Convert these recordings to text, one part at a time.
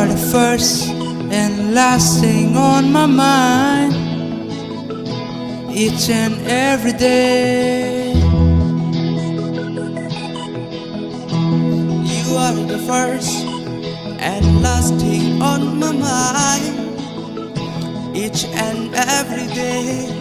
the first and last thing on my mind, each and every day. You are the first and last thing on my mind, each and every day.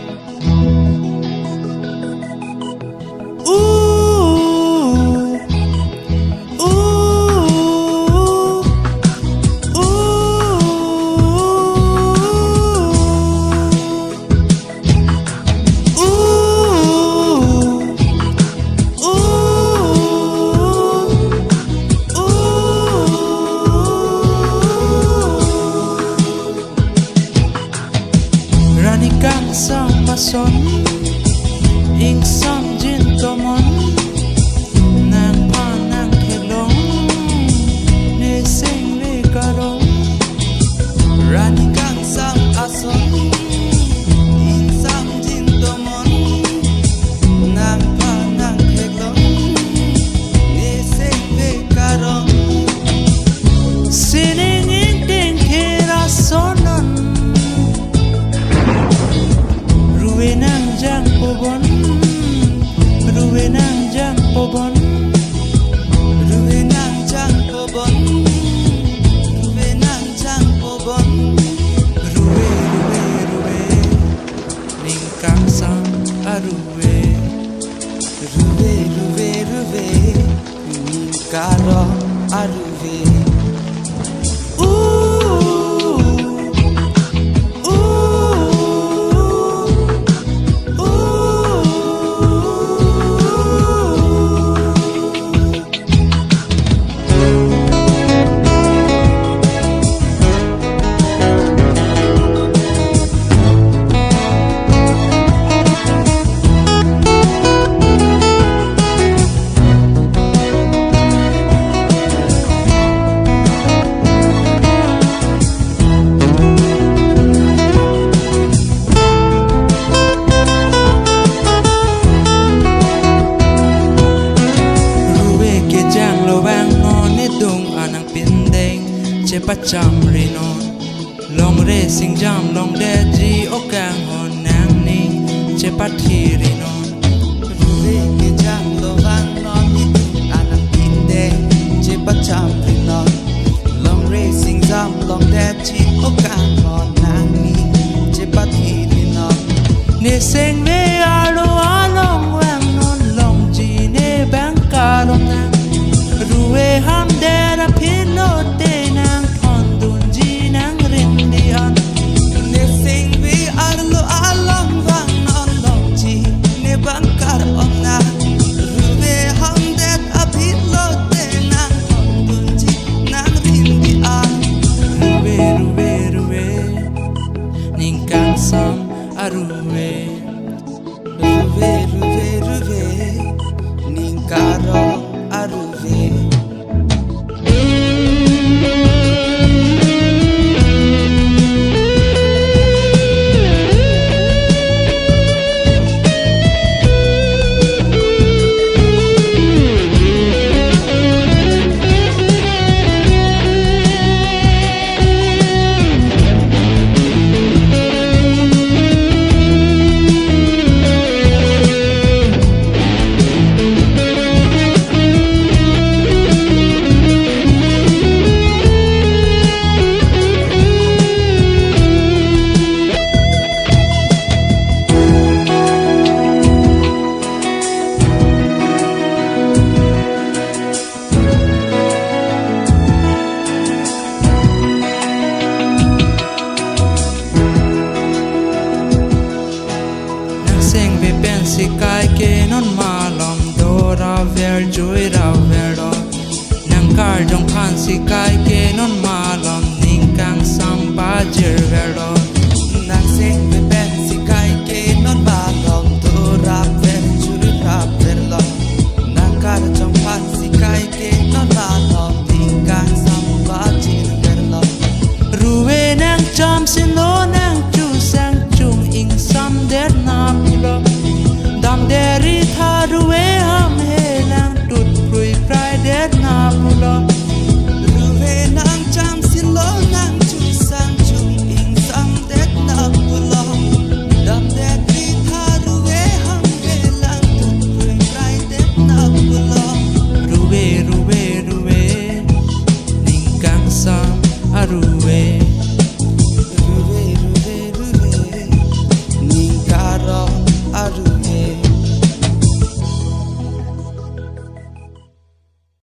Ranikang sang mason, ing sang jin tomon, nang panang helong, ne sing le karong. Ranikang sang ason, ing sang jin tomon, nang panang helong, ne sing le karong. Sining ing ding kirasonon, ruwenang jang pobon, ruwenang jang pobon, ruwenang jang pobon, ruwenang jang pobon, ruwe ruwe ruwe, ningkang sang aruwe, ruwe ruwe ruwe, ningkaro aruwe. Che pacham rinon long re sing jam long de ji okang hon nang ning che pathi rinon ruwe ke jam lo wang non ni anang pinde che pacham rinon long re sing jam long de ji okang hon nang ning che pathi rinon ne sing me